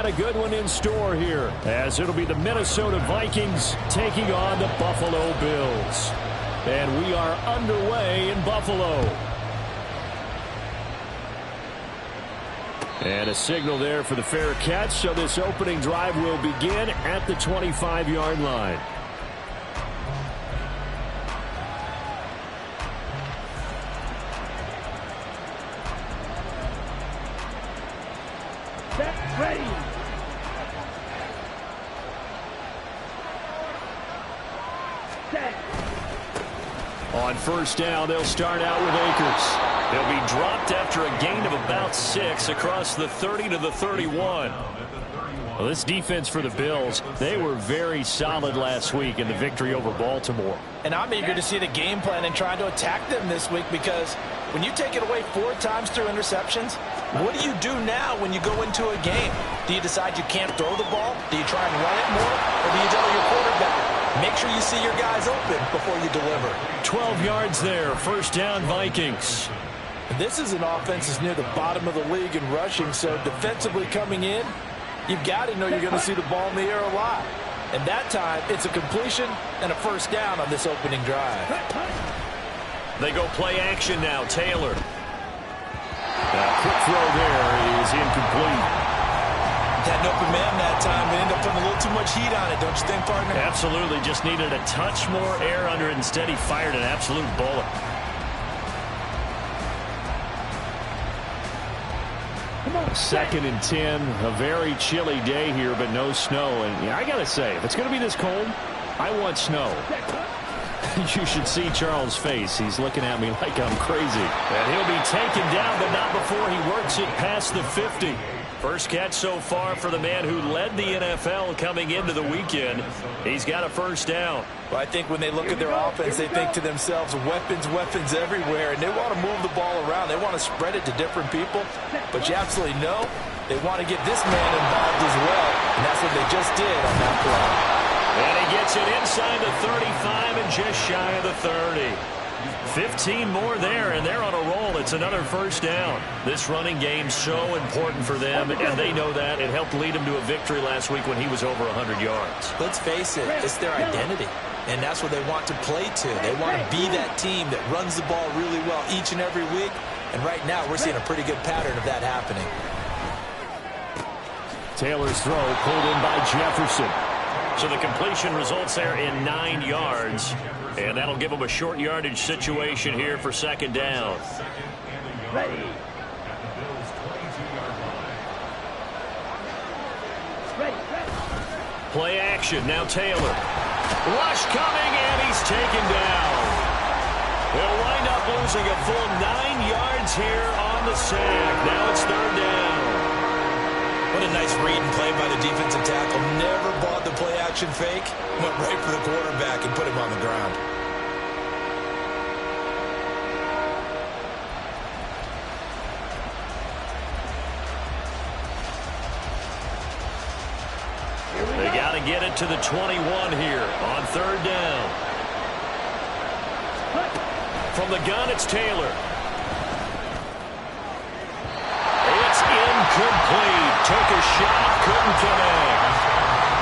A good one in store here, as it'll be the Minnesota Vikings taking on the Buffalo Bills. And we are underway in Buffalo. And a signal there for the fair catch, so this opening drive will begin at the 25-yard line. Ready. On first down, they'll start out with Akers. They'll be dropped after a gain of about 6 across the 30 to the 31. Well, this defense for the Bills, they were very solid last week in the victory over Baltimore. And I'm eager to see the game plan and try to attack them this week, because when you take it away 4 times through interceptions, what do you do now when you go into a game? Do you decide you can't throw the ball? Do you try and run it more? Or do you tell your quarterback, make sure you see your guys open before you deliver? 12 yards there, first down Vikings. This is an offense that's near the bottom of the league in rushing, so defensively coming in, you've got to know you're going to see the ball in the air a lot. And that time, it's a completion and a first down on this opening drive. They go play action now. Taylor. Quick throw there is incomplete. Had an open man that time, but ended up putting a little too much heat on it, don't you think, partner? Absolutely. Just needed a touch more air under it. Instead, he fired an absolute bullet. Second and 10. A very chilly day here, but no snow. And yeah, I got to say, if it's going to be this cold, I want snow. You should see Charles' face. He's looking at me like I'm crazy. And he'll be taken down, but not before he works it past the 50. First catch so far for the man who led the NFL coming into the weekend. He's got a first down. Well, I think when they look at their offense, they think to themselves, weapons, weapons everywhere, and they want to move the ball around. They want to spread it to different people, but you absolutely know they want to get this man involved as well, and that's what they just did on that play. And he gets it inside the 35 and just shy of the 30. 15 more there, and they're on a roll. It's another first down. This running game's so important for them, and they know that. It helped lead them to a victory last week when he was over 100 yards. Let's face it, it's their identity, and that's what they want to play to. They want to be that team that runs the ball really well each and every week, and right now we're seeing a pretty good pattern of that happening. Taylor's throw pulled in by Jefferson. So the completion results there in 9 yards. And that'll give them a short yardage situation here for second down. Ready. Play action. Now Taylor. Rush coming, and he's taken down. They'll wind up losing a full 9 yards here on the sack. Now it's third down. What a nice read and play by the defensive tackle. Never bought the play-action fake. Went right for the quarterback and put him on the ground. They got to get it to the 21 here on third down. From the gun, it's Taylor. Incomplete. Took a shot, couldn't connect.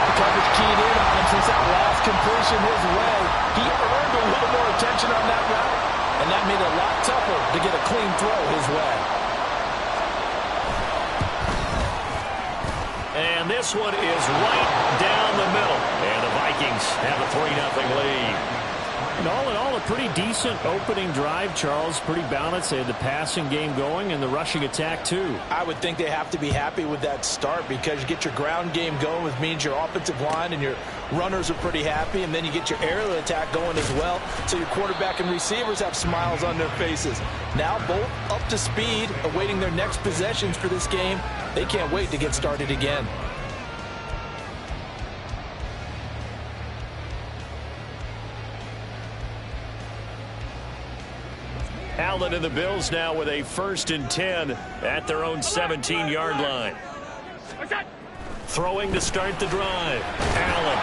The coverage keyed in on him since that last completion his way. He earned a little more attention on that route, and that made it a lot tougher to get a clean throw his way. And this one is right down the middle. And the Vikings have a 3-0 lead. And all in all, a pretty decent opening drive, Charles. Pretty balanced. They had the passing game going and the rushing attack, too. I would think they have to be happy with that start, because you get your ground game going, which means your offensive line and your runners are pretty happy, and then you get your aerial attack going as well, so your quarterback and receivers have smiles on their faces. Now both up to speed, awaiting their next possessions for this game. They can't wait to get started again. Allen and the Bills now with a 1st and 10 at their own 17-yard line. Throwing to start the drive. Allen.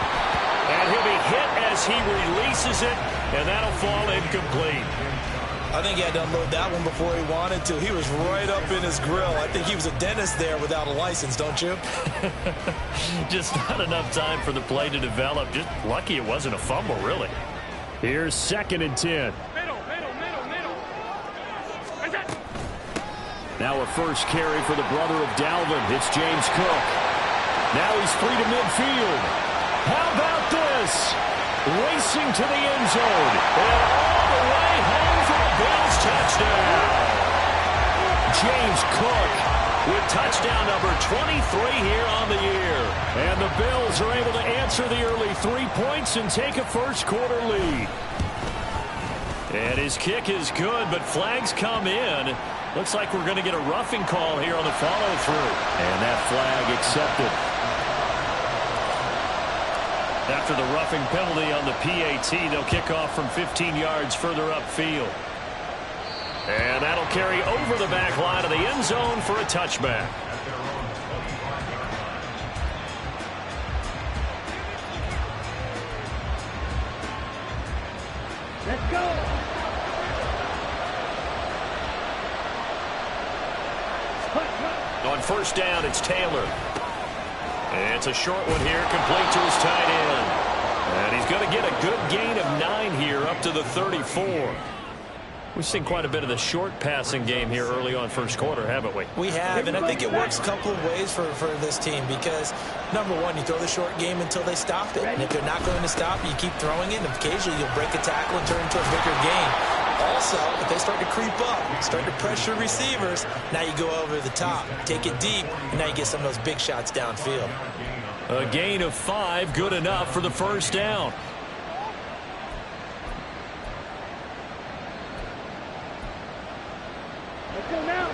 And he'll be hit as he releases it, and that'll fall incomplete. I think he had to unload that one before he wanted to. He was right up in his grill. I think he was a dentist there without a license, don't you? Just not enough time for the play to develop. Just lucky it wasn't a fumble, really. Here's 2nd and 10. Middle. Now a first carry for the brother of Dalvin. It's James Cook. Now he's free to midfield. How about this? Racing to the end zone. And all the way home for a Bills touchdown. James Cook with touchdown number 23 here on the year. And the Bills are able to answer the early 3 points and take a first-quarter lead. And his kick is good, but flags come in. Looks like we're going to get a roughing call here on the follow-through. And that flag accepted. After the roughing penalty on the PAT, they'll kick off from 15 yards further upfield. And that'll carry over the back line of the end zone for a touchback. Let's go. On first down, it's Taylor. And it's a short one here, complete to his tight end. And he's going to get a good gain of 9 here up to the 34. We've seen quite a bit of the short passing game here early on first quarter, haven't we? We have, and I think it works a couple of ways for this team because, number one, you throw the short game until they stop it. And if they're not going to stop it, you keep throwing it, and occasionally you'll break a tackle and turn into a bigger gain. Also, if they start to creep up, start to pressure receivers, now you go over the top, take it deep, and now you get some of those big shots downfield. A gain of 5, good enough for the first down. Let's go now.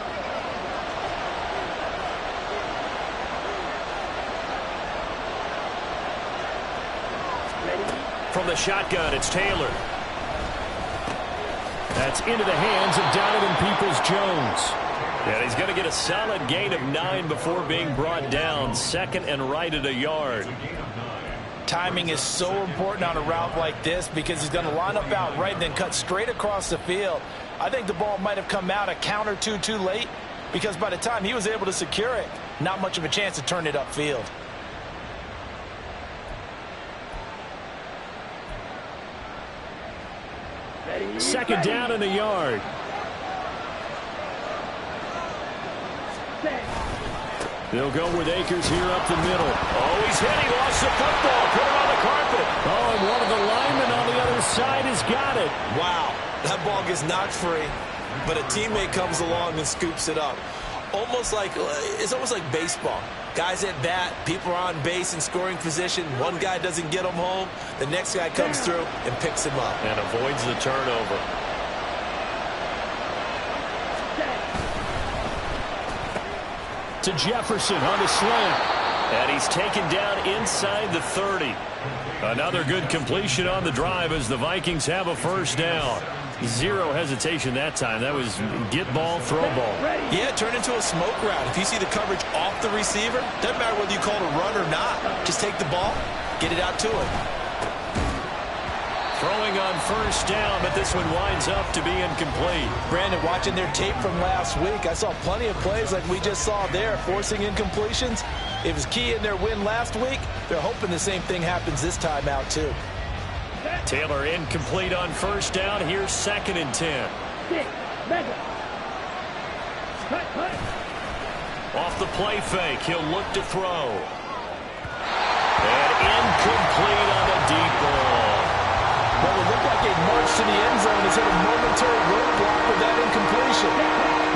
From the shotgun, it's Taylor. That's into the hands of Donovan Peoples-Jones. And he's going to get a solid gain of 9 before being brought down. 2nd and right at a yard. Timing is so important on a route like this because he's going to line up out right and then cut straight across the field. I think the ball might have come out a count or two too late because by the time he was able to secure it, not much of a chance to turn it upfield. Second down in the yard. They'll go with Akers here up the middle. Oh, he's hit. He lost the football. Put it on the carpet. Oh, and one of the linemen on the other side has got it. Wow, that ball gets knocked free, but a teammate comes along and scoops it up. It's almost like baseball. Guys at bat, people are on base in scoring position. One guy doesn't get him home. The next guy comes through and picks him up. And avoids the turnover. To Jefferson on the slant. And he's taken down inside the 30. Another good completion on the drive as the Vikings have a first down. Zero hesitation that time. That was get ball, throw ball. Yeah, turn into a smoke route. If you see the coverage off the receiver, doesn't matter whether you call it a run or not. Just take the ball, get it out to him. Throwing on first down, but this one winds up to be incomplete. Brandon, watching their tape from last week, I saw plenty of plays like we just saw there, forcing incompletions. It was key in their win last week. They're hoping the same thing happens this time out, too. Taylor incomplete on first down. Here's 2nd and 10. Off the play fake, he'll look to throw. And incomplete on the deep ball. Well, it looked like a march to the end zone has hit a momentary roadblock with that incompletion.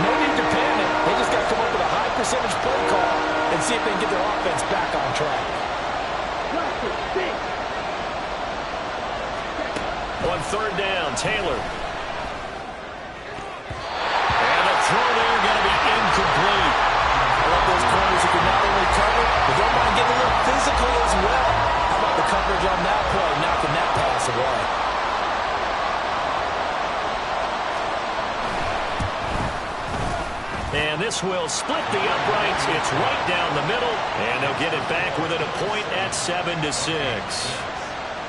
No need to panic. They just got to come up with a high percentage play call and see if they can get their offense back on track. On third down, Taylor. And a throw there going to be incomplete. I love those corners who can not only cover, but don't mind getting a little physical as well. How about the coverage on that play, knocking that pass away? And this will split the uprights. It's right down the middle, and they'll get it back within a point at 7-6.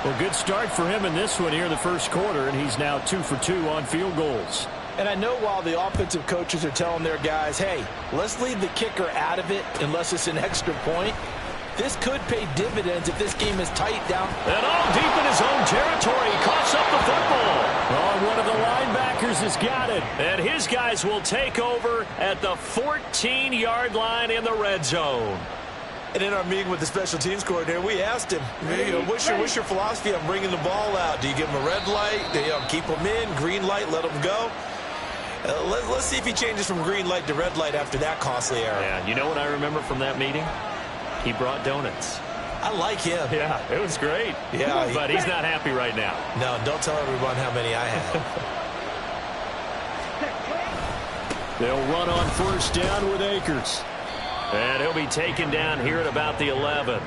Well, good start for him in this one here in the first quarter, and he's now 2 for 2 on field goals. And I know while the offensive coaches are telling their guys, hey, let's leave the kicker out of it unless it's an extra point, this could pay dividends if this game is tight down. And all deep in his own territory. He coughs up the football. Oh, one of the linebackers has got it. And his guys will take over at the 14-yard line in the red zone. And in our meeting with the special teams coordinator, we asked him, what's your philosophy on bringing the ball out? Do you give him a red light? Do you keep him in? Green light, let him go? Let's see if he changes from green light to red light after that costly error. Yeah, you know what I remember from that meeting? He brought donuts. I like him. Yeah, it was great. Yeah, but he's not happy right now. No, don't tell everyone how many I had. They'll run on first down with Akers. And he'll be taken down here at about the 11.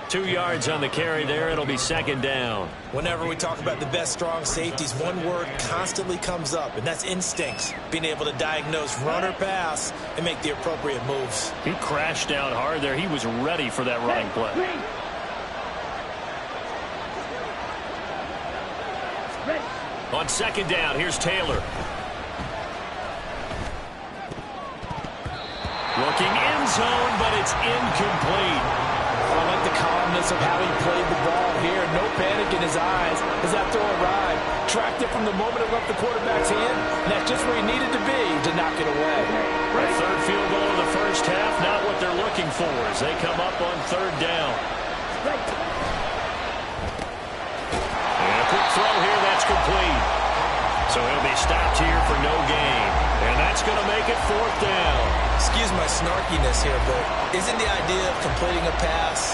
2 yards on the carry there. It'll be second down. Whenever we talk about the best strong safeties, one word constantly comes up, and that's instincts. Being able to diagnose run or pass and make the appropriate moves. He crashed down hard there. He was ready for that running play. On second down, here's Taylor. Looking end zone, but it's incomplete. I like the calmness of how he played the ball here. No panic in his eyes as that throw arrived. Tracked it from the moment it left the quarterback's hand, and that's just where he needed to be to knock it away. A third field goal in the first half, not what they're looking for as they come up on third down. And a quick throw here, that's complete. So he'll be stopped here for no gain. And that's going to make it fourth down. Excuse my snarkiness here, but isn't the idea of completing a pass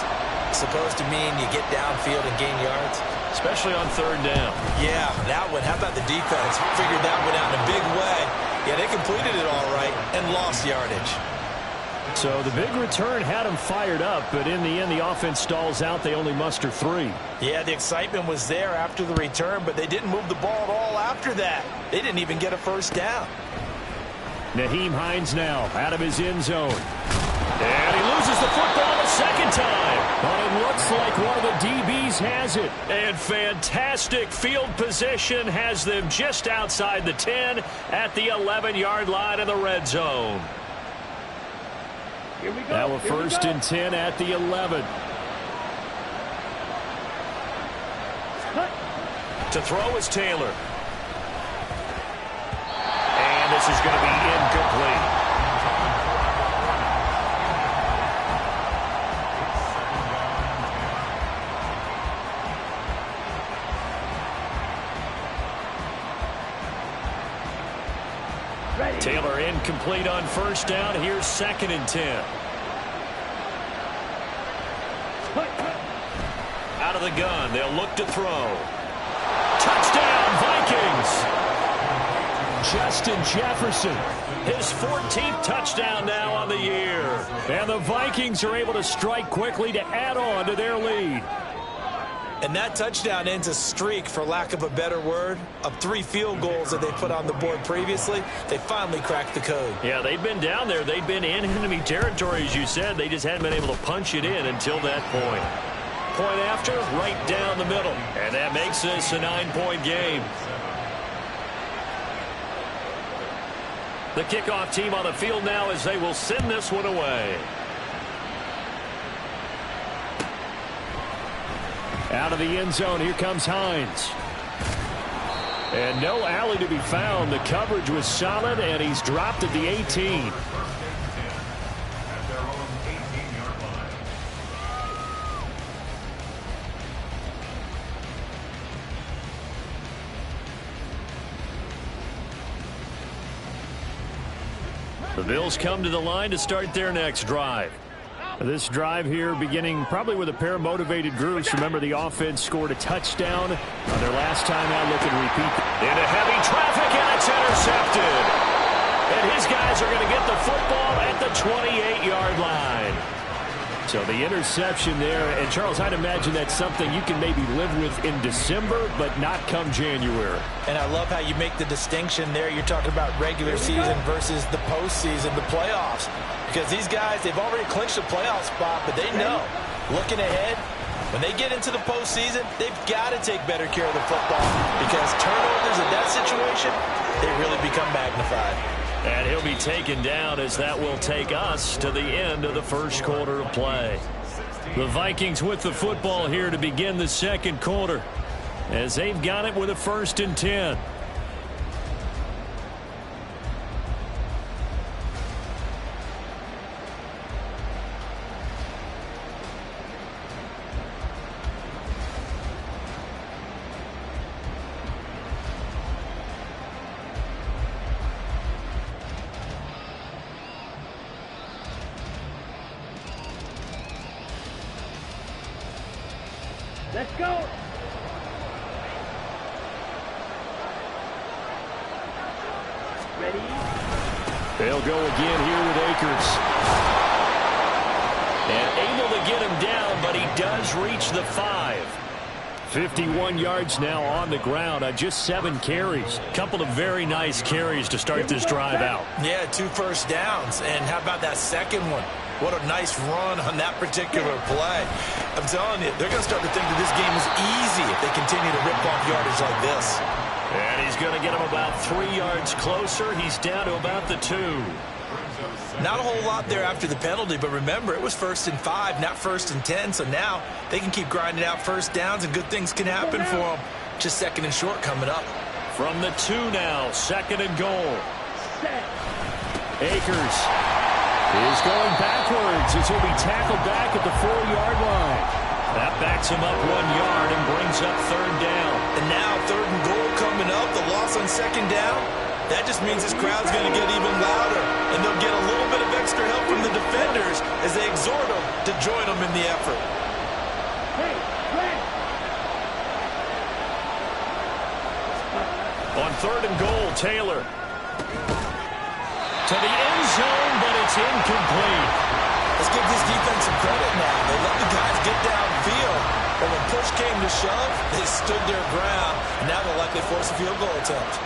supposed to mean you get downfield and gain yards? Especially on third down. Yeah, that one. How about the defense? Figured that one out in a big way. Yeah, they completed it all right and lost yardage. So the big return had them fired up, but in the end, the offense stalls out. They only muster 3. Yeah, the excitement was there after the return, but they didn't move the ball at all after that. They didn't even get a first down. Nyheim Hines now out of his end zone. And he loses the football the second time. But it looks like one of the DBs has it. And fantastic field position has them just outside the 10 at the 11-yard line in the red zone. Here we go. Now a first and 10 at the 11. To throw is Taylor. And this is going to be incomplete. Taylor incomplete on first down. Here's second and 10. Out of the gun. They'll look to throw. Touchdown, Vikings. Justin Jefferson. His 14th touchdown now on the year. And the Vikings are able to strike quickly to add on to their lead. And that touchdown ends a streak, for lack of a better word, of 3 field goals that they put on the board previously. They finally cracked the code. Yeah, they've been down there. They've been in enemy territory, as you said. They just hadn't been able to punch it in until that point. Point after, right down the middle. And that makes this a 9-point game. The kickoff team on the field now as they will send this one away. Out of the end zone, here comes Hines. And no alley to be found. The coverage was solid, and he's dropped at the 18. The Bills come to the line to start their next drive. This drive here beginning probably with a pair of motivated groups. Remember, the offense scored a touchdown on their last time out. Look and repeat. Into heavy traffic, and it's intercepted. And his guys are going to get the football at the 28-yard line. So the interception there. And, Charles, I'd imagine that's something you can maybe live with in December, but not come January. And I love how you make the distinction there. You're talking about regular season versus the postseason, the playoffs. Because these guys, they've already clinched a playoff spot, but they know, looking ahead, When they get into the postseason, they've got to take better care of the football because turnovers in that situation, they really become magnified. And he'll be taken down as that will take us to the end of the first quarter of play. The Vikings with the football here to begin the second quarter as they've got it with a 1st and 10. Let's go. Ready? They'll go again here with Akers. And able to get him down, but he does reach the 5. 51 yards now on the ground on just 7 carries. Couple of very nice carries to start this drive out. Yeah, 2 first downs. And how about that second one? What a nice run on that particular play. I'm telling you, they're going to start to think that this game is easy if they continue to rip off yardage like this. And he's going to get him about 3 yards closer. He's down to about the 2. Not a whole lot there after the penalty, but remember, it was 1st and 5, not 1st and 10. So now they can keep grinding out first downs, and good things can happen for them. Just 2nd and short coming up. From the 2 now, 2nd and goal. Akers is going backwards as he'll be tackled back at the 4-yard line. That backs him up 1 yard and brings up 3rd down. And now 3rd and goal coming up, the loss on 2nd down. That just means this crowd's going to get even louder, and they'll get a little bit of extra help from the defenders as they exhort them to join them in the effort. Hey, Red. On 3rd and goal, Taylor. To the end zone, but it's incomplete. Let's give this defense some credit now. They let the guys get downfield, but when push came to shove, they stood their ground, and now they'll likely force a field goal attempt.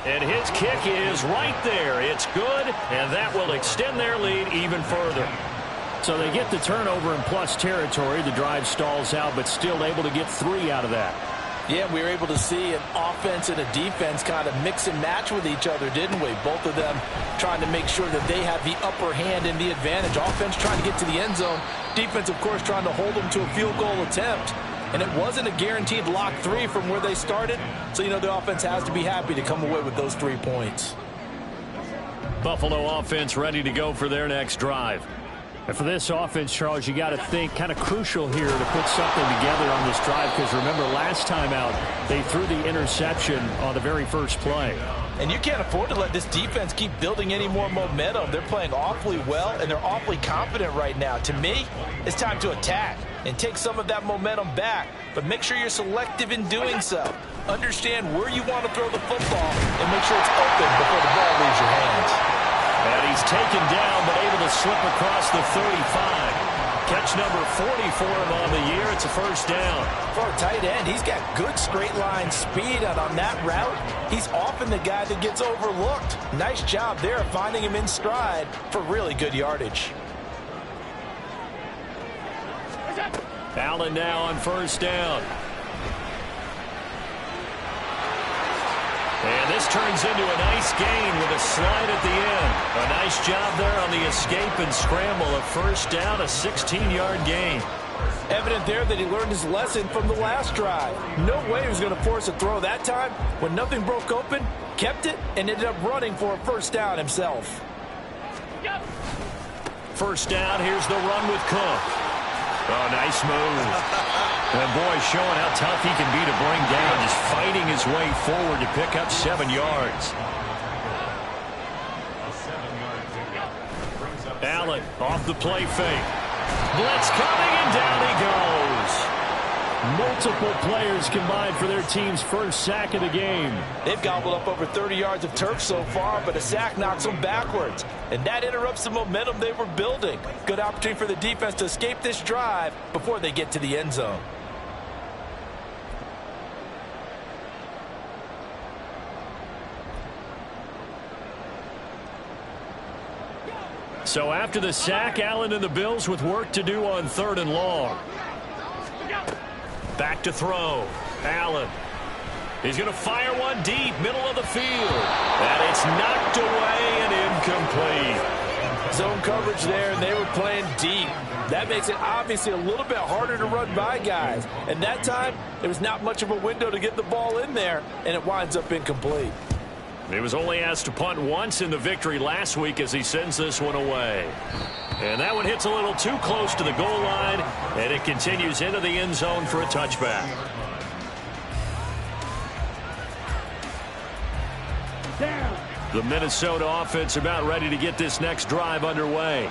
And his kick is right there. It's good, and that will extend their lead even further. So they get the turnover in plus territory. The drive stalls out, but still able to get 3 out of that. Yeah, we were able to see an offense and a defense kind of mix and match with each other, didn't we? Both of them trying to make sure that they have the upper hand and the advantage. Offense trying to get to the end zone. Defense, of course, trying to hold them to a field goal attempt. And it wasn't a guaranteed lock 3 from where they started. So, you know, the offense has to be happy to come away with those 3 points. Buffalo offense ready to go for their next drive. And for this offense, Charles, you got to think kind of crucial here to put something together on this drive, because remember last time out they threw the interception on the very first play. And you can't afford to let this defense keep building any more momentum. They're playing awfully well, and they're awfully confident right now. To me, it's time to attack and take some of that momentum back, but make sure you're selective in doing so. Understand where you want to throw the football and make sure it's open before the ball leaves your hands. And he's taken down, but able to slip across the 35. Catch number 40 for him on the year. It's a first down. For a tight end, he's got good straight line speed, and on that route, he's often the guy that gets overlooked. Nice job there of finding him in stride for really good yardage. Allen now on first down. And this turns into a nice gain with a slide at the end. A nice job there on the escape and scramble. A first down, a 16-yard gain. Evident there that he learned his lesson from the last drive. No way he was going to force a throw that time. When nothing broke open, kept it, and ended up running for a first down himself. First down, here's the run with Cook. Oh, nice move. And boy, showing how tough he can be to bring down, just fighting his way forward to pick up 7 yards. Allen off the play fake. Blitz coming, and down he goes. Multiple players combined for their team's first sack of the game. They've gobbled up over 30 yards of turf so far, but a sack knocks them backwards. And that interrupts the momentum they were building. Good opportunity for the defense to escape this drive before they get to the end zone. So after the sack, Allen and the Bills with work to do on 3rd and long. Back to throw. Allen. He's going to fire one deep, middle of the field. And it's knocked away and incomplete. Zone coverage there, and they were playing deep. That makes it obviously a little bit harder to run by guys. And that time, there was not much of a window to get the ball in there, and it winds up incomplete. He was only asked to punt once in the victory last week as he sends this one away. And that one hits a little too close to the goal line, and it continues into the end zone for a touchback. The Minnesota offense about ready to get this next drive underway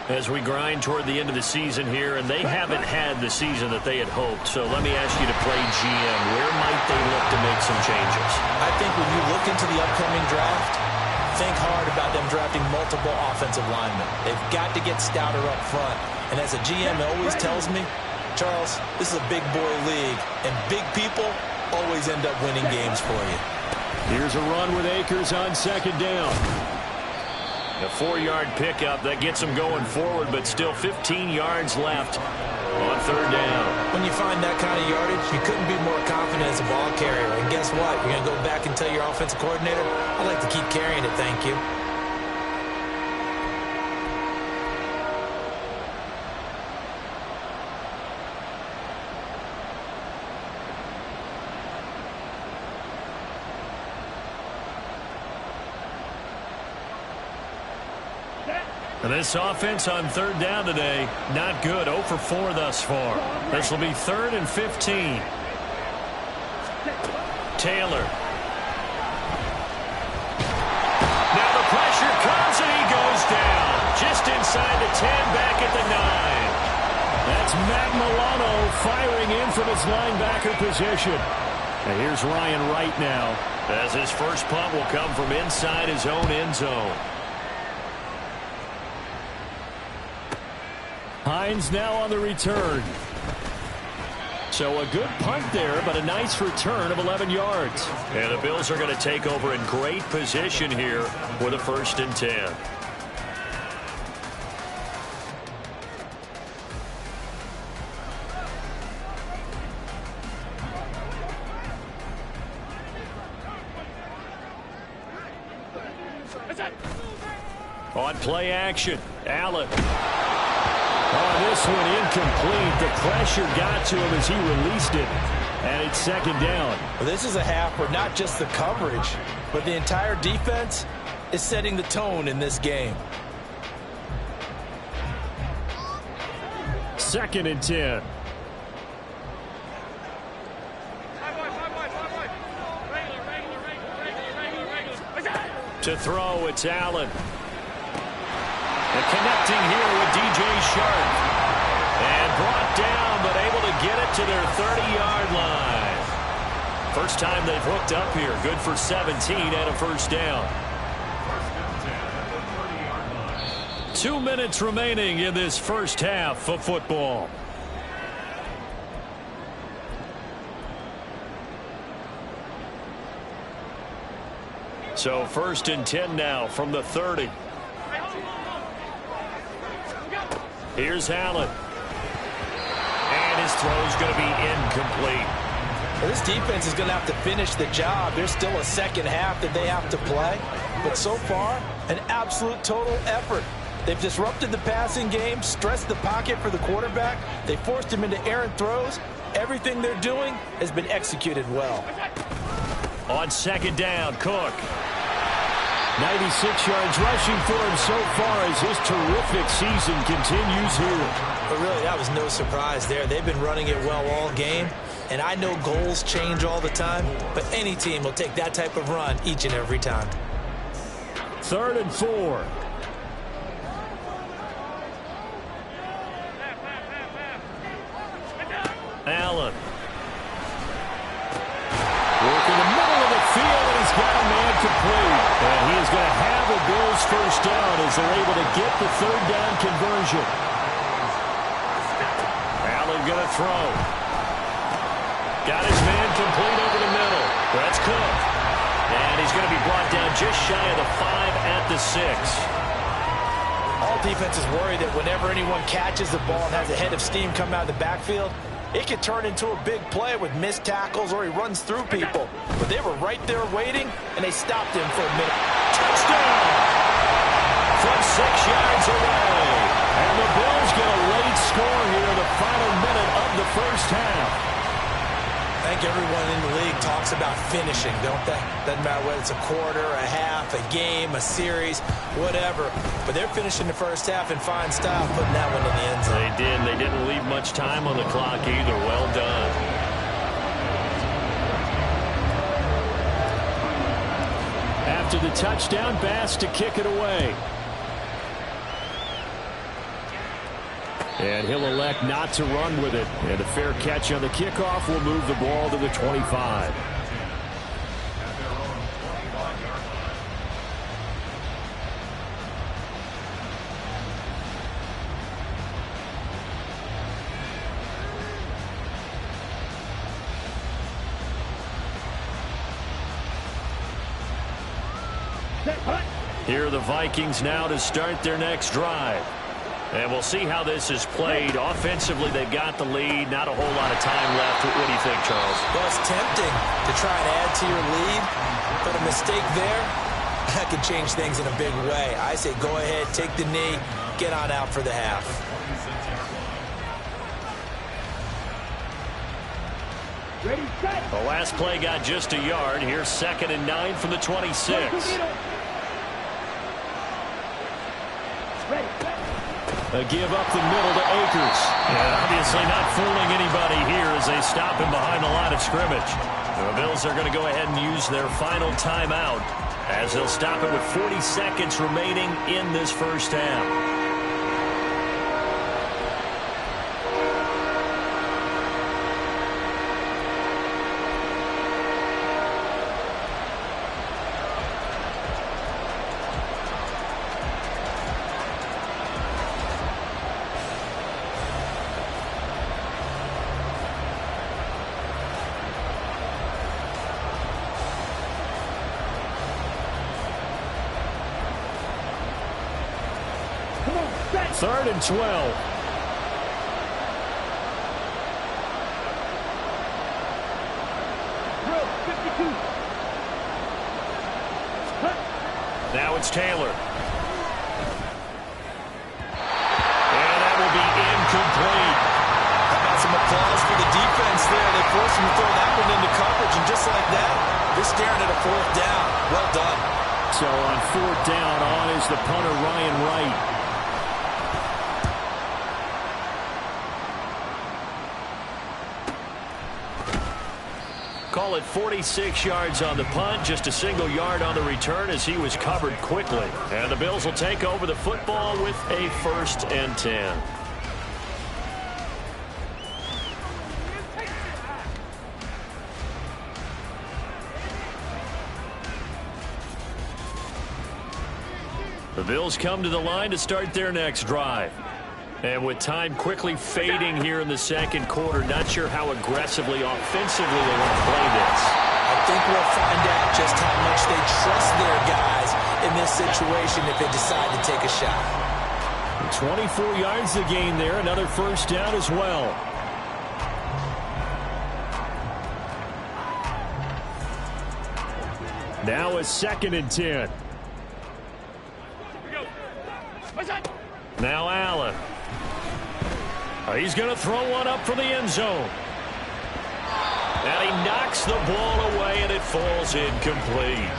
as we grind toward the end of the season here, and they haven't had the season that they had hoped. So let me ask you to play GM. Where might they look to make some changes? I think when you look into the upcoming draft, think hard about them drafting multiple offensive linemen. They've got to get stouter up front. And as a GM always tells me, Charles, this is a big boy league, and big people always end up winning games for you. Here's a run with Akers on 2nd down. A 4-yard pickup that gets them going forward, but still 15 yards left on 3rd down. When you find that kind of yardage, you couldn't be more confident as a ball carrier. And guess what? You're going to go back and tell your offensive coordinator, I'd like to keep carrying it, thank you. And this offense on 3rd down today, not good. 0 for 4 thus far. This will be 3rd and 15. Taylor. Now the pressure comes and he goes down. Just inside the 10, back at the 9. That's Matt Milano firing in from his linebacker position. And here's Ryan Wright now, as his first punt will come from inside his own end zone. Hines now on the return. So a good punt there, but a nice return of 11 yards. And the Bills are going to take over in great position here with a 1st and 10. On play action, Allen. Oh, this one incomplete. The pressure got to him as he released it. And it's 2nd down. Well, this is a half where not just the coverage, but the entire defense is setting the tone in this game. 2nd and 10. To throw, it's Allen. And connecting here with DJ Sharp. And brought down, but able to get it to their 30-yard line. First time they've hooked up here. Good for 17 and a 1st down. 2 minutes remaining in this first half of football. So 1st and 10 now from the 30. Here's Allen. And his throw's going to be incomplete. Well, this defense is going to have to finish the job. There's still a second half that they have to play. But so far, an absolute total effort. They've disrupted the passing game, stressed the pocket for the quarterback. They forced him into errant throws. Everything they're doing has been executed well. On 2nd down, Cook. 96 yards rushing for him so far as his terrific season continues here. But really, that was no surprise there. They've been running it well all game. And I know goals change all the time, but any team will take that type of run each and every time. 3rd and 4. Allen. Working the middle of the field, and he's got a man complete. And he is going to have the Bills' 1st down as they're able to get the 3rd down conversion. Allen going to throw. Got his man complete over the middle. That's Cook. And he's going to be brought down just shy of the 5 at the 6. All Both defenses worry that whenever anyone catches the ball and has a head of steam come out of the backfield, it could turn into a big play with missed tackles or he runs through people. But they were right there waiting, and they stopped him for a minute. Touchdown! From 6 yards away. And the Bills get a late score here in the final minute of the first half. I think everyone in the league talks about finishing, don't they? Doesn't matter whether it's a quarter, a half, a game, a series, whatever. But they're finishing the first half in fine style, putting that one in the end zone. They did. They didn't leave much time on the clock either. Well done. After the touchdown, Bass to kick it away. And he'll elect not to run with it. And a fair catch on the kickoff will move the ball to the 25. Here are the Vikings now to start their next drive. And we'll see how this is played. Offensively, they've got the lead. Not a whole lot of time left. What do you think, Charles? Well, it's tempting to try and add to your lead, but a mistake there, that could change things in a big way. I say go ahead, take the knee, get on out for the half. Ready, set. The last play got just a yard. Here's 2nd and 9 from the 26. Ready, set. A give up the middle to Akers. And obviously not fooling anybody here as they stop him behind the line of scrimmage. The Bills are going to go ahead and use their final timeout as they'll stop it with 40 seconds remaining in this first half. Come on, set. 3rd and 12. Drill, 52. Cut. Now it's Taylor. And that will be incomplete. How about some applause for the defense there? They forced him to throw that one into coverage, and just like that, they're staring at a 4th down. Well done. So on 4th down, on is the punter, Ryan Wright. Call it 46 yards on the punt, just a single yard on the return as he was covered quickly. And the Bills will take over the football with a 1st and 10. The Bills come to the line to start their next drive. And with time quickly fading here in the 2nd quarter, not sure how aggressively, offensively they want to play this. I think we'll find out just how much they trust their guys in this situation if they decide to take a shot. 24 yards to gain there. Another 1st down as well. Now a 2nd and 10. Now Allen. He's going to throw one up for the end zone. And he knocks the ball away, and it falls incomplete.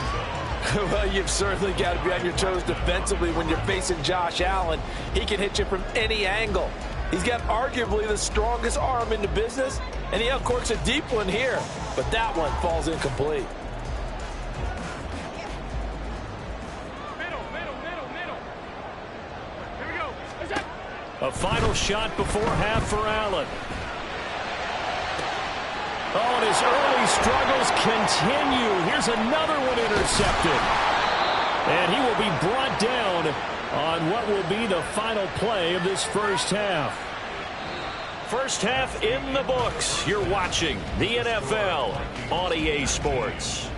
Well, you've certainly got to be on your toes defensively when you're facing Josh Allen. He can hit you from any angle. He's got arguably the strongest arm in the business, and he uncorks a deep one here. But that one falls incomplete. A final shot before half for Allen. Oh, and his early struggles continue. Here's another one intercepted. And he will be brought down on what will be the final play of this first half. First half in the books. You're watching the NFL on EA Sports.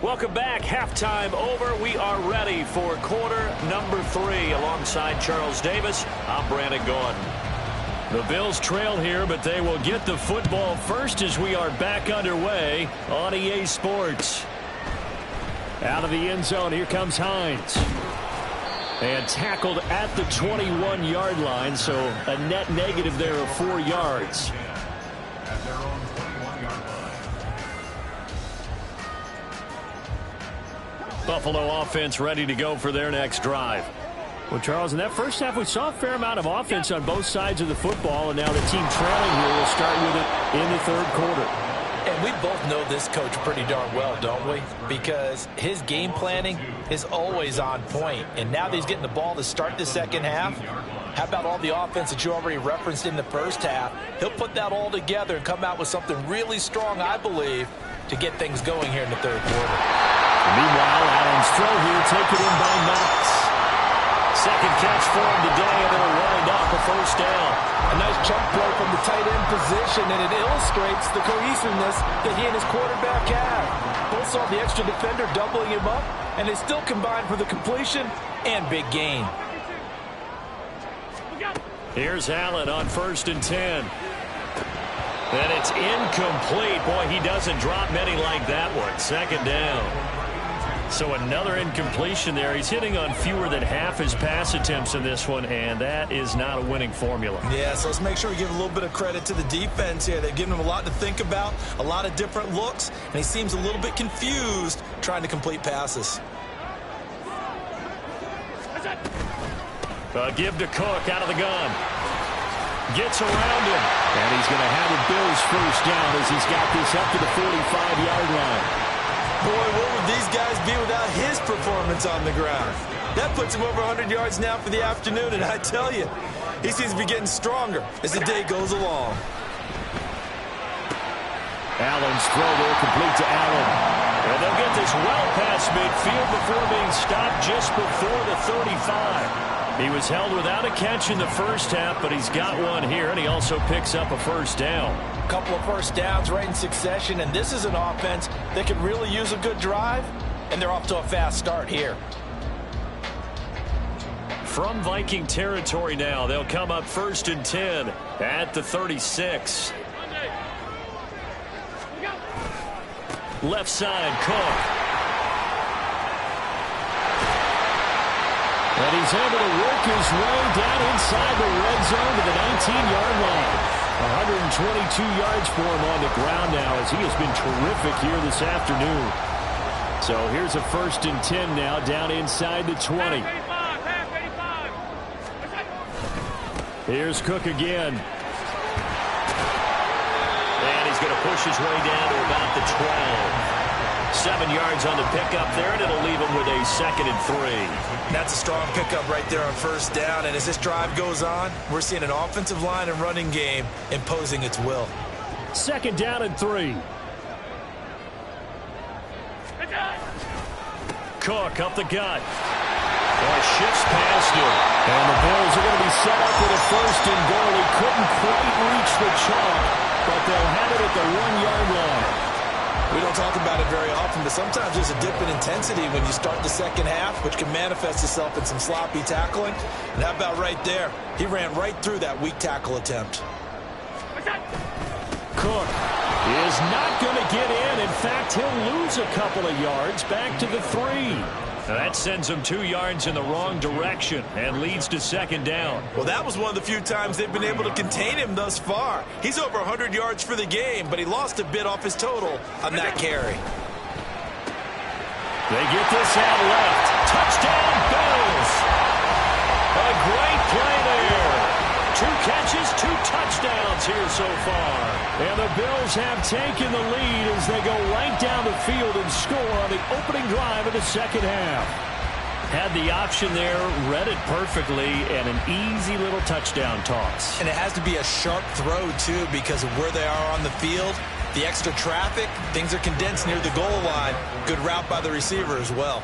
Welcome back. Halftime over. We are ready for quarter number 3. Alongside Charles Davis, I'm Brandon Gordon. The Bills trail here, but they will get the football first as we are back underway on EA Sports. Out of the end zone, here comes Hines. And tackled at the 21-yard line, so a net negative there of 4 yards. Buffalo offense ready to go for their next drive. Well, Charles, in that first half, we saw a fair amount of offense on both sides of the football, and now the team trailing here will start with it in the third quarter. And we both know this coach pretty darn well, don't we? Because his game planning is always on point. And now that he's getting the ball to start the second half, how about all the offense that you already referenced in the first half? He'll put that all together and come out with something really strong, I believe, to get things going here in the third quarter. Meanwhile, Allen's throw here taken in by Knox. Second catch for him today, and it'll wind up a first down. A nice chunk play from the tight end position, and it illustrates the cohesiveness that he and his quarterback have. Both saw the extra defender doubling him up, and they still combined for the completion and big gain. Here's Allen on 1st and 10. And it's incomplete. Boy, he doesn't drop many like that one. Second down. So another incompletion there. He's hitting on fewer than half his pass attempts in this one, and that is not a winning formula. Yeah, so let's make sure we give a little bit of credit to the defense here. They've given him a lot to think about, a lot of different looks, and he seems a little bit confused trying to complete passes. Give to Cook out of the gun. Gets around him. And he's going to have a Bills first down as he's got this up to the 45-yard line. Boy, what would these guys be without his performance on the ground? That puts him over 100 yards now for the afternoon, and I tell you, he seems to be getting stronger as the day goes along. Allen's throw there complete to Allen. And they'll get this well past midfield before being stopped just before the 35. He was held without a catch in the first half, but he's got one here, and he also picks up a first down. A couple of first downs right in succession, and this is an offense that could really use a good drive, and they're off to a fast start here. From Viking territory now, they'll come up 1st and 10 at the 36. Left side, Cook. And he's able to work his way down inside the red zone to the 19-yard line. 122 yards for him on the ground now as he has been terrific here this afternoon. So here's a 1st and 10 now down inside the 20. Here's Cook again. And he's going to push his way down to about the 12. 7 yards on the pickup there, and it'll leave him with a 2nd and 3. That's a strong pickup right there on first down, and as this drive goes on, we're seeing an offensive line and running game imposing its will. 2nd down and 3. Cook up the gut. Boy, shifts past him. And the Bills are going to be set up with a 1st and goal. He couldn't quite reach the chalk, but they'll have it at the 1-yard line. We don't talk about it very often, but sometimes there's a dip in intensity when you start the second half, which can manifest itself in some sloppy tackling. And how about right there? He ran right through that weak tackle attempt. Cook is not going to get in. In fact, he'll lose a couple of yards back to the 3. Now that sends him 2 yards in the wrong direction and leads to 2nd down. Well, that was one of the few times they've been able to contain him thus far. He's over 100 yards for the game, but he lost a bit off his total on that carry. They get this out left. Touchdown, Bills. A great play there. 2 catches, 2 touchdowns here so far. And the Bills have taken the lead as they go right down the field and score on the opening drive of the second half. Had the option there, read it perfectly, and an easy little touchdown toss. And it has to be a sharp throw, too, because of where they are on the field. The extra traffic, things are condensed near the goal line. Good route by the receiver as well.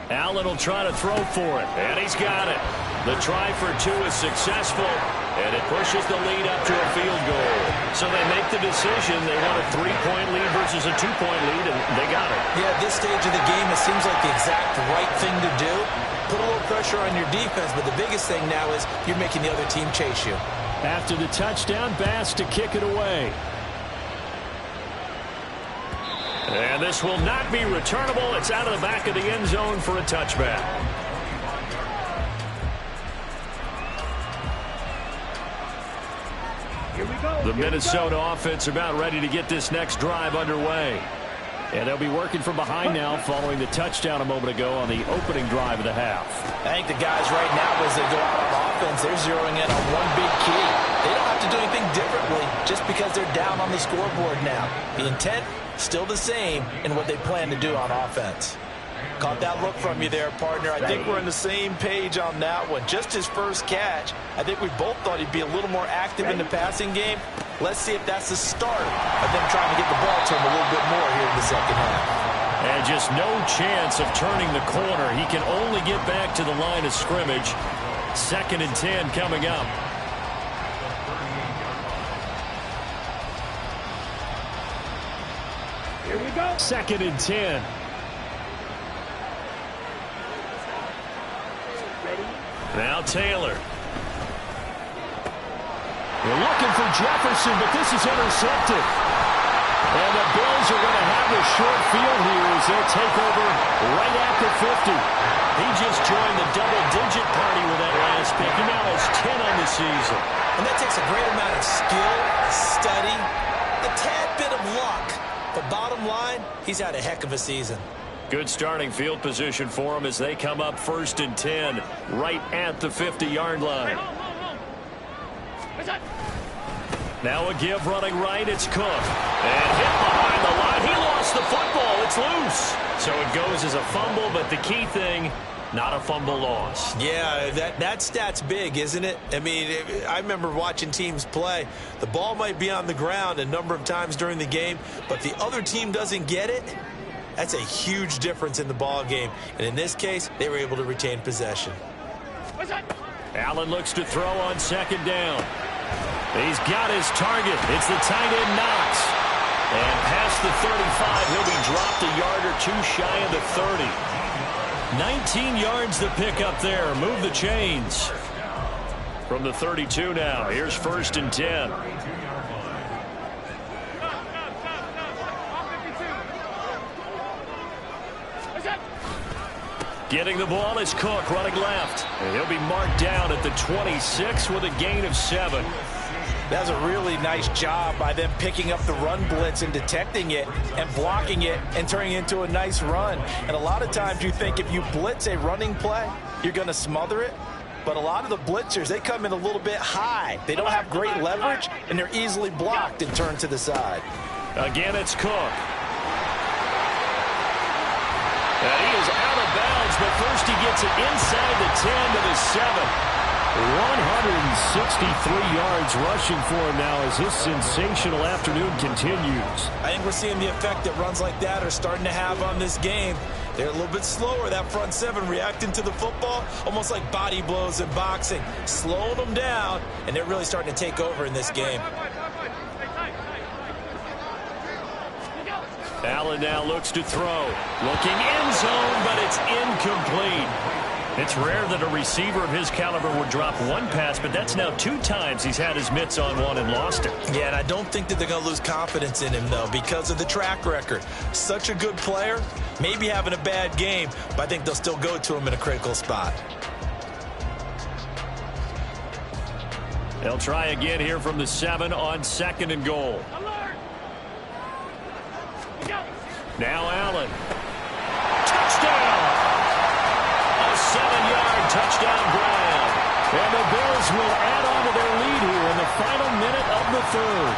Allen will try to throw for it, and he's got it. The try for 2 is successful, and it pushes the lead up to a field goal. So they make the decision. They want a 3-point lead versus a 2-point lead, and they got it. Yeah, at this stage of the game, it seems like the exact right thing to do. Put a little pressure on your defense, but the biggest thing now is you're making the other team chase you. After the touchdown, Bass to kick it away. And this will not be returnable. It's out of the back of the end zone for a touchback. Here we go. The Minnesota offense about ready to get this next drive underway. And they'll be working from behind now following the touchdown a moment ago on the opening drive of the half. I think the guys right now, as they go out on offense, they're zeroing in on one big key. They don't have to do anything differently just because they're down on the scoreboard now. The intent, still the same in what they plan to do on offense. Caught that look from you there, partner. I think we're on the same page on that one. Just his first catch. I think we both thought he'd be a little more active in the passing game. Let's see if that's the start of them trying to get the ball to him a little bit more here in the second half. And just no chance of turning the corner. He can only get back to the line of scrimmage. 2nd and 10 coming up. Here we go. 2nd and 10. Now Taylor. They're looking for Jefferson, but this is intercepted. And the Bills are going to have the short field here as they'll take over right at the 50. He just joined the double-digit party with that last pick. He now has 10 on the season. And that takes a great amount of skill, study, a tad bit of luck. But bottom line, he's had a heck of a season. Good starting field position for them as they come up 1st and 10 right at the 50-yard line. Now a give running right. It's Cook. And hit behind the line. He lost the football. It's loose. So it goes as a fumble, but the key thing, not a fumble loss. Yeah, that stat's big, isn't it? I mean, I remember watching teams play. The ball might be on the ground a number of times during the game, but the other team doesn't get it. That's a huge difference in the ball game. And in this case, they were able to retain possession. Allen looks to throw on 2nd down. He's got his target. It's the tight end Knox. And past the 35, he'll be dropped a yard or two shy of the 30. 19 yards to pick up there. Move the chains. From the 32 now, here's 1st and 10. Getting the ball is Cook running left. And he'll be marked down at the 26 with a gain of 7. That's a really nice job by them picking up the run blitz and detecting it and blocking it and turning it into a nice run. And a lot of times you think if you blitz a running play, you're going to smother it. But a lot of the blitzers, they come in a little bit high. They don't have great leverage, and they're easily blocked and turned to the side. Again, it's Cook. And he is out of bounds, but first he gets it inside the 10 to the 7. 163 yards rushing for him now as his sensational afternoon continues. I think we're seeing the effect that runs like that are starting to have on this game. They're a little bit slower, that front 7, reacting to the football, almost like body blows in boxing, slowing them down, and they're really starting to take over in this game. Allen now looks to throw. Looking end zone, but it's incomplete. It's rare that a receiver of his caliber would drop one pass, but that's now 2 times he's had his mitts on one and lost it. Yeah, and I don't think that they're going to lose confidence in him, though, because of the track record. Such a good player, maybe having a bad game, but I think they'll still go to him in a critical spot. They'll try again here from the 7 on 2nd and goal. Now Allen. Touchdown! A 7-yard touchdown grab. And the Bills will add on to their lead here in the final minute of the 3rd.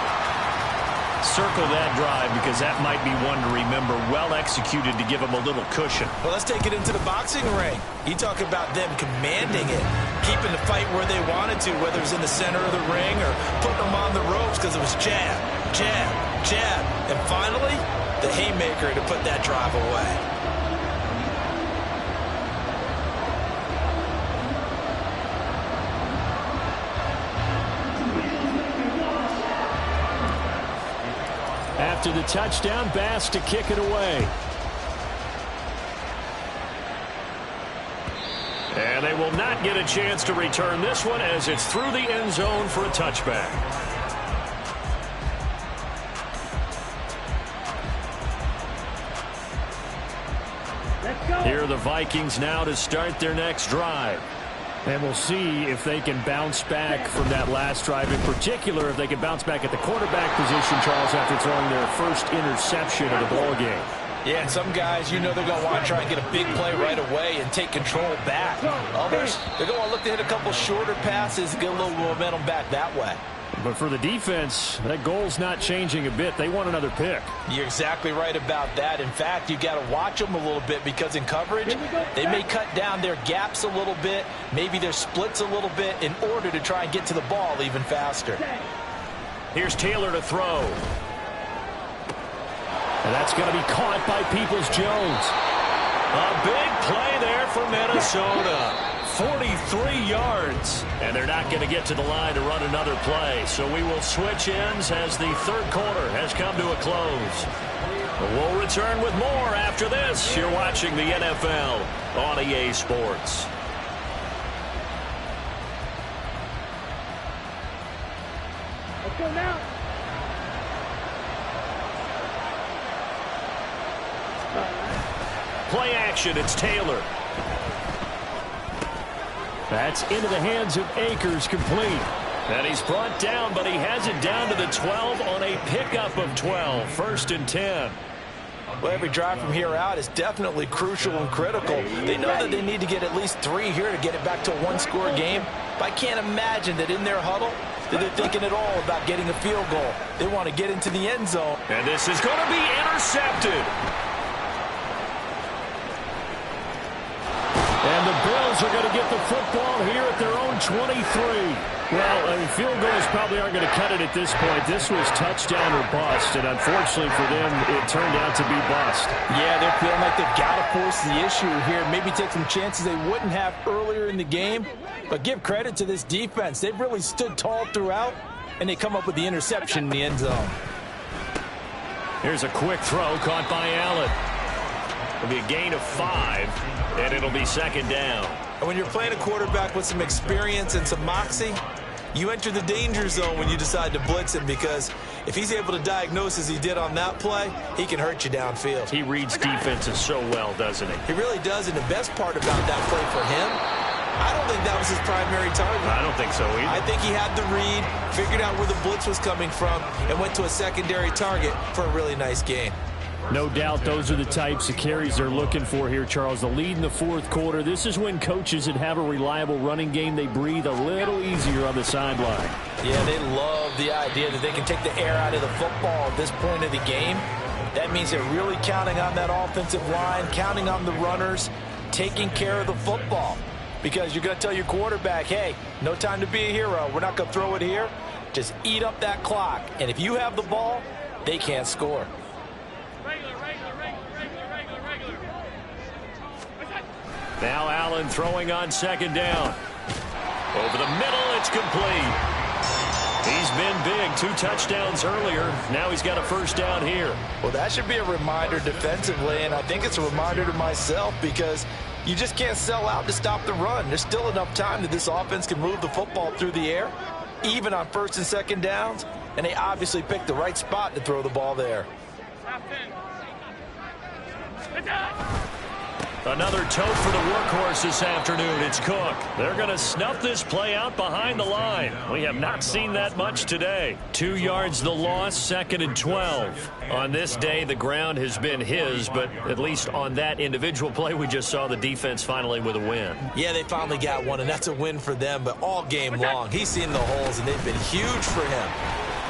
Circle that drive because that might be one to remember. Well executed to give them a little cushion. Well, let's take it into the boxing ring. You talk about them commanding it, keeping the fight where they wanted to, whether it was in the center of the ring or putting them on the ropes because it was jab, jab, jab. And finally, the haymaker to put that drive away. After the touchdown, Bass to kick it away. And they will not get a chance to return this one as it's through the end zone for a touchback. Let's go. Here are the Vikings now to start their next drive. And we'll see if they can bounce back from that last drive. In particular, if they can bounce back at the quarterback position, Charles, after throwing their first interception of the ball game. Yeah, and some guys, you know they're going to want to try and get a big play right away and take control back. Others, they're going to look to hit a couple shorter passes, get a little momentum back that way. But for the defense, that goal's not changing a bit. They want another pick. You're exactly right about that. In fact, you got to watch them a little bit because in coverage, they may cut down their gaps a little bit, maybe their splits a little bit in order to try and get to the ball even faster. Here's Taylor to throw. And that's going to be caught by Peoples-Jones. A big play there for Minnesota. 43 yards. And they're not going to get to the line to run another play. So we will switch ends as the third quarter has come to a close. We'll return with more after this. You're watching the NFL on EA Sports. Let's go now. Play action, it's Taylor. That's into the hands of Akers, complete. And he's brought down, but he has it down to the 12 on a pickup of 12. 1st and 10. Well, every drive from here out is definitely crucial and critical. They know that they need to get at least 3 here to get it back to a one-score game. But I can't imagine that in their huddle that they're thinking at all about getting a field goal. They want to get into the end zone. And this is going to be intercepted. And the Bills are going to get the football here at their own 23. Well, I mean, field goals probably aren't going to cut it at this point. This was touchdown or bust, and unfortunately for them, it turned out to be bust. Yeah, they're feeling like they've got to force the issue here. Maybe take some chances they wouldn't have earlier in the game. But give credit to this defense. They've really stood tall throughout, and they come up with the interception in the end zone. Here's a quick throw caught by Allen. It'll be a gain of 5, and it'll be 2nd down. And when you're playing a quarterback with some experience and some moxie, you enter the danger zone when you decide to blitz him, because if he's able to diagnose as he did on that play, he can hurt you downfield. He reads defenses so well, doesn't he? He really does, and the best part about that play for him, I don't think that was his primary target. I don't think so either. I think he had the read, figured out where the blitz was coming from, and went to a secondary target for a really nice gain. No doubt those are the types of carries they're looking for here, Charles. The lead in the fourth quarter. This is when coaches that have a reliable running game, they breathe a little easier on the sideline. Yeah, they love the idea that they can take the air out of the football at this point of the game. That means they're really counting on that offensive line, counting on the runners, taking care of the football. Because you're going to tell your quarterback, hey, no time to be a hero. We're not going to throw it here. Just eat up that clock. And if you have the ball, they can't score. Now Allen throwing on 2nd down. Over the middle, it's complete. He's been big, 2 touchdowns earlier. Now he's got a 1st down here. Well, that should be a reminder defensively, and I think it's a reminder to myself, because you just can't sell out to stop the run. There's still enough time that this offense can move the football through the air, even on 1st and 2nd downs, and they obviously picked the right spot to throw the ball there. Another tote for the workhorse this afternoon. It's Cook. They're going to snuff this play out behind the line. We have not seen that much today. 2 yards the loss, 2nd and 12. On this day, the ground has been his, but at least on that individual play, we just saw the defense finally with a win. Yeah, they finally got one, and that's a win for them, but all game long, he's seen the holes, and they've been huge for him.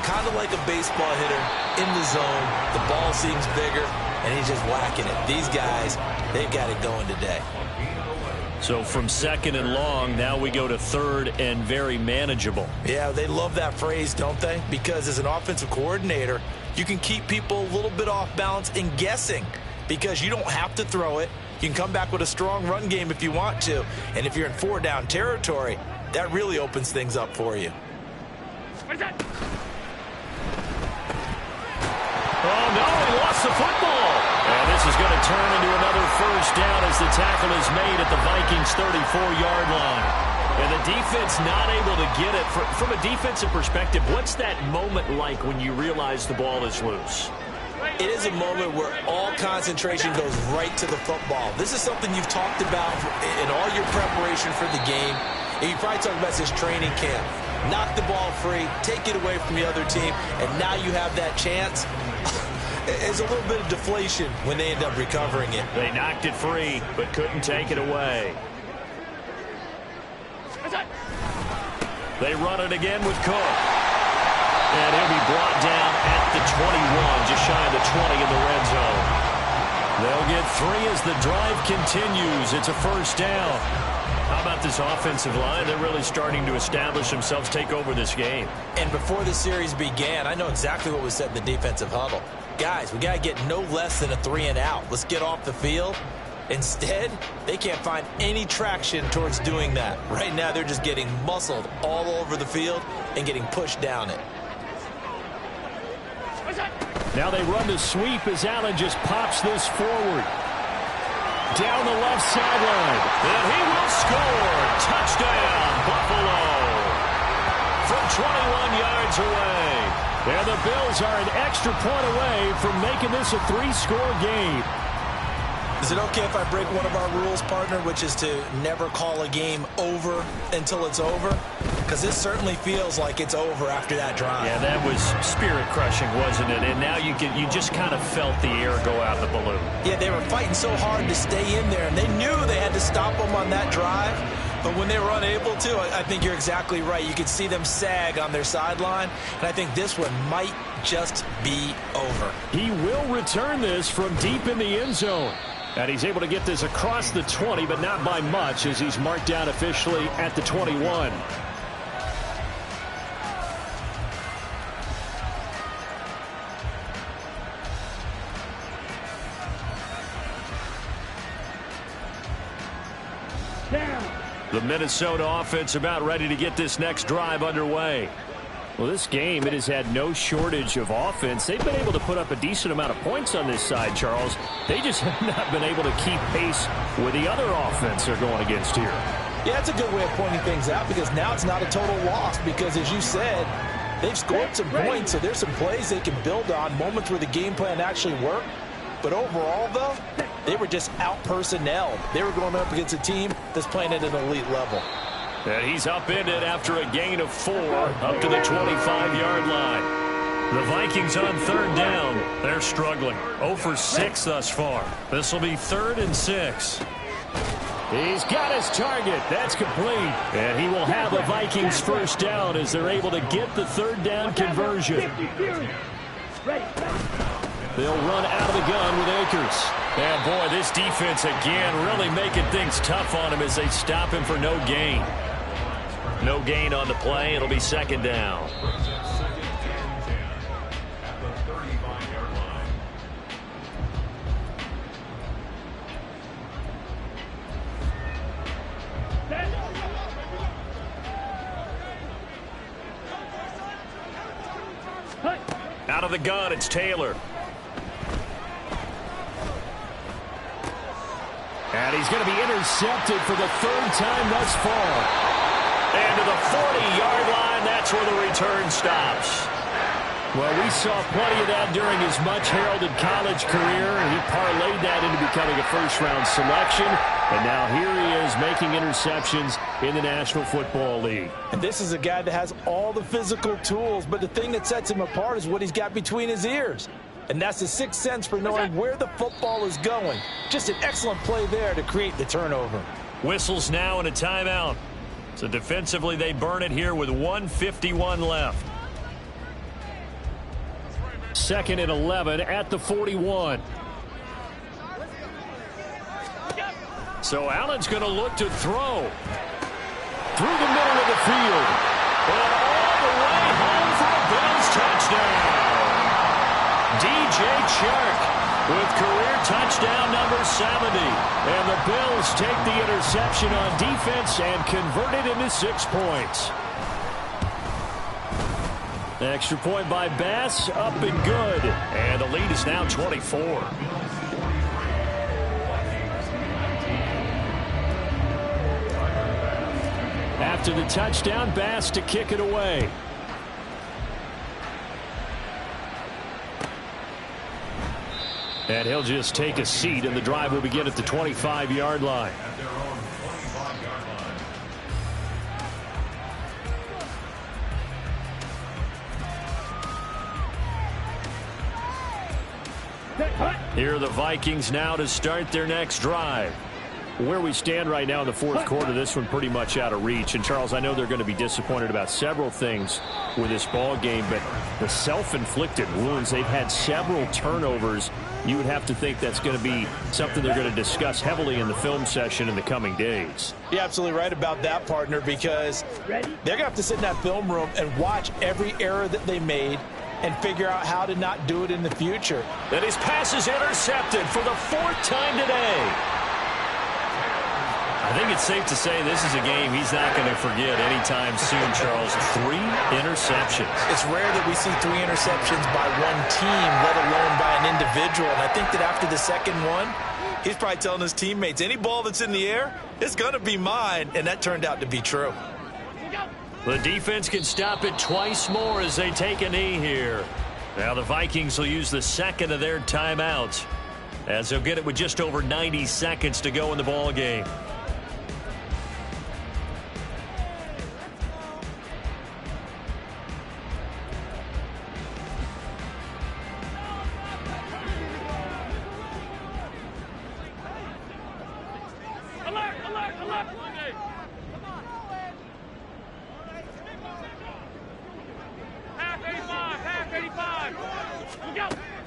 Kind of like a baseball hitter in the zone. The ball seems bigger, and he's just whacking it. These guys, they've got it going today. So from 2nd and long, now we go to 3rd and very manageable. Yeah, they love that phrase, don't they? Because as an offensive coordinator, you can keep people a little bit off balance and guessing, because you don't have to throw it. You can come back with a strong run game if you want to. And if you're in 4-down territory, that really opens things up for you. Oh, no, he lost the football. And this is going to turn into another first down as the tackle is made at the Vikings' 34-yard line. And the defense not able to get it. From a defensive perspective, what's that moment like when you realize the ball is loose? It is a moment where all concentration goes right to the football. This is something you've talked about in all your preparation for the game. And you probably talked about this training camp. Knock the ball free, take it away from the other team, and now you have that chance. It's a little bit of deflation when they end up recovering it. They knocked it free, but couldn't take it away. They run it again with Cook. And he'll be brought down at the 21, just shy of the 20 in the red zone. They'll get 3 as the drive continues. It's a first down. How about this offensive line? They're really starting to establish themselves, take over this game. And before the series began, I know exactly what was said in the defensive huddle. Guys, we got to get no less than a 3-and-out. Let's get off the field. Instead, they can't find any traction towards doing that. Right now, they're just getting muscled all over the field and getting pushed down it. Now they run the sweep as Allen just pops this forward. Down the left sideline. And he will score. Touchdown, Buffalo. From 21 yards away. And the Bills are an extra point away from making this a 3-score game. Is it okay if I break one of our rules, partner, which is to never call a game over until it's over? Because this certainly feels like it's over after that drive. Yeah, that was spirit-crushing, wasn't it? And now you just kind of felt the air go out the balloon. Yeah, they were fighting so hard to stay in there, and they knew they had to stop them on that drive. But when they were unable to, I think you're exactly right. You could see them sag on their sideline, and I think this one might just be over. He will return this from deep in the end zone. And he's able to get this across the 20, but not by much, as he's marked down officially at the 21. The Minnesota offense about ready to get this next drive underway. Well, this game, it has had no shortage of offense. They've been able to put up a decent amount of points on this side, Charles. They just have not been able to keep pace with the other offense they're going against here. Yeah, that's a good way of pointing things out, because now it's not a total loss, because as you said, they've scored some points, so there's some plays they can build on, moments where the game plan actually worked. But overall, though, they were just out-personnelled. They were going up against a team that's playing at an elite level. And he's upended after a gain of 4 up to the 25-yard line. The Vikings on 3rd down. They're struggling. 0 for 6 thus far. This will be 3rd and 6. He's got his target. That's complete. And he will have a Vikings first down as they're able to get the 3rd down conversion. They'll run out of the gun with Akers. And, boy, this defense again really making things tough on him as they stop him for no gain. No gain on the play. It'll be 2nd down. Out of the gun, it's Taylor. And he's going to be intercepted for the 3rd time thus far. And to the 40-yard line, that's where the return stops. Well, we saw plenty of that during his much-heralded college career. He parlayed that into becoming a first-round selection. And now here he is making interceptions in the National Football League. And this is a guy that has all the physical tools, but the thing that sets him apart is what he's got between his ears. And that's the 6th sense for knowing where the football is going. Just an excellent play there to create the turnover. Whistles now and a timeout. So defensively, they burn it here with 1:51 left. 2nd and 11 at the 41. So Allen's going to look to throw. Through the middle of the field. And all the way home for a Bills touchdown. DJ Chark with career touchdown number 70. And the Bills take the interception on defense and convert it into 6 points. Extra point by Bass, up and good. And the lead is now 24. After the touchdown, Bass to kick it away. And he'll just take a seat, and the drive will begin at the 25-yard line. Here are the Vikings now to start their next drive. Where we stand right now in the fourth quarter, this one pretty much out of reach. And, Charles, I know they're going to be disappointed about several things with this ball game, but the self-inflicted wounds, they've had several turnovers. You would have to think that's going to be something they're going to discuss heavily in the film session in the coming days. You're absolutely right about that, partner, because they're going to have to sit in that film room and watch every error that they made and figure out how to not do it in the future. And his pass is intercepted for the fourth time today. I think it's safe to say this is a game he's not going to forget anytime soon, Charles. 3 interceptions. It's rare that we see 3 interceptions by one team, let alone by an individual. And I think that after the second one, he's probably telling his teammates, any ball that's in the air, it's going to be mine. And that turned out to be true. The defense can stop it twice more as they take a knee here. Now the Vikings will use the second of their timeouts, as they'll get it with just over 90 seconds to go in the ball game.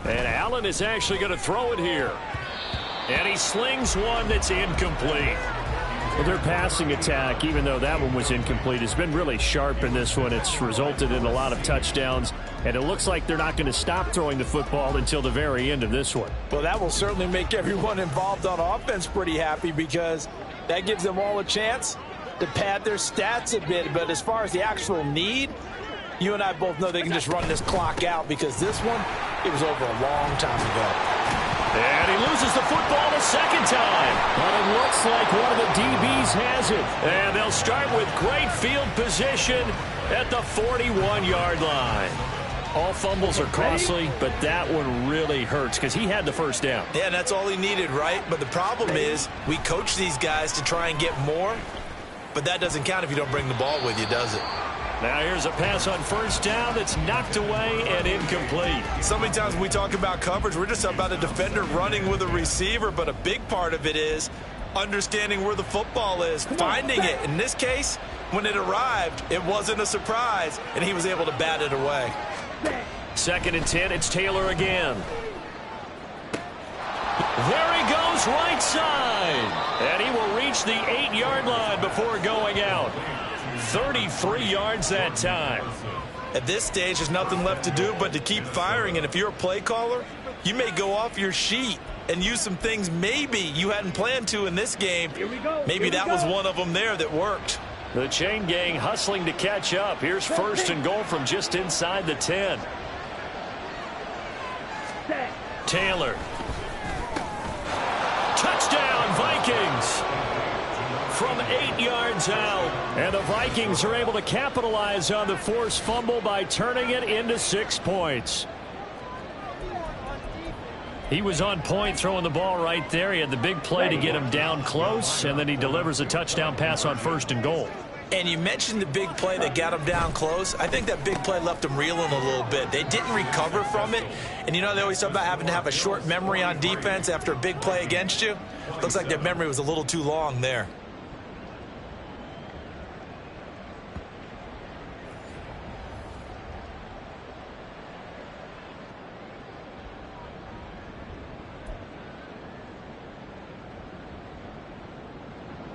And Allen is actually going to throw it here. And he slings one that's incomplete. Well, their passing attack, even though that one was incomplete, has been really sharp in this one. It's resulted in a lot of touchdowns, and it looks like they're not going to stop throwing the football until the very end of this one. Well, that will certainly make everyone involved on offense pretty happy, because that gives them all a chance to pad their stats a bit. But as far as the actual need, you and I both know they can just run this clock out, because this one, it was over a long time ago. And he loses the football a second time. But it looks like one of the DBs has it. And they'll start with great field position at the 41-yard line. All fumbles are costly, but that one really hurts because he had the first down. Yeah, and that's all he needed, right? But the problem is we coach these guys to try and get more, but that doesn't count if you don't bring the ball with you, does it? Now here's a pass on first down that's knocked away and incomplete. So many times when we talk about coverage, we're just about a defender running with a receiver, but a big part of it is understanding where the football is, finding it. In this case, when it arrived, it wasn't a surprise, and he was able to bat it away. 2nd and 10, it's Taylor again. There he goes, right side. And he will reach the 8-yard line before going out. 33 yards that time. At this stage, there's nothing left to do but to keep firing, and if you're a play caller, you may go off your sheet and use some things maybe you hadn't planned to in this game. Maybe that was one of them there that worked. The chain gang hustling to catch up. Here's 1st and goal from just inside the 10. Taylor. Touchdown, Vikings. From 8 yards out. And the Vikings are able to capitalize on the forced fumble by turning it into 6 points. He was on point throwing the ball right there. He had the big play to get him down close, and then he delivers a touchdown pass on 1st and goal. And you mentioned the big play that got him down close. I think that big play left him reeling a little bit. They didn't recover from it. And you know, they always talk about having to have a short memory on defense after a big play against you. Looks like their memory was a little too long there.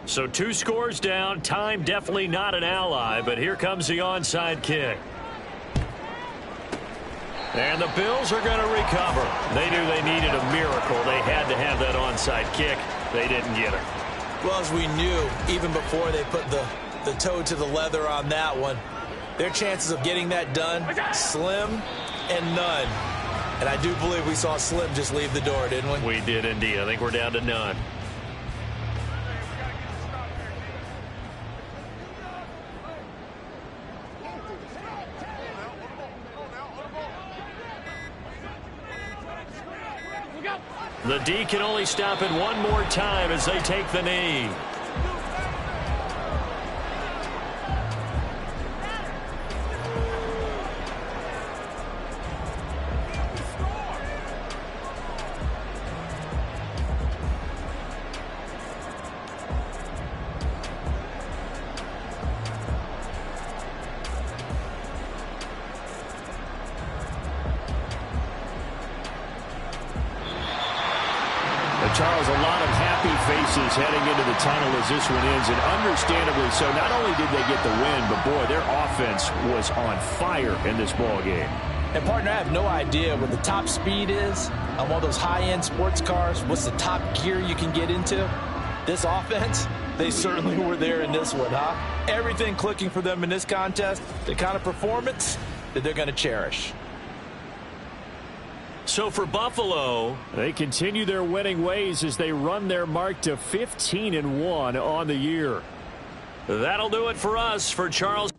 So 2 scores down. Time definitely not an ally, but here comes the onside kick. And the Bills are going to recover. They knew they needed a miracle. They had to have that onside kick. They didn't get it. Well, as we knew, even before they put the toe to the leather on that one, their chances of getting that done, slim and none. And I do believe we saw Slim just leave the door, didn't we? We did indeed. I think we're down to none. The D can only stop it one more time as they take the knee. Charles, a lot of happy faces heading into the tunnel as this one ends, and understandably so. Not only did they get the win, but boy, their offense was on fire in this ball game. And partner, I have no idea what the top speed is on one of those high-end sports cars. What's the top gear you can get into? This offense, they certainly were there in this one, huh? Everything clicking for them in this contest, the kind of performance that they're going to cherish. So for Buffalo, they continue their winning ways as they run their mark to 15-1 on the year. that'll do it for us. For Charles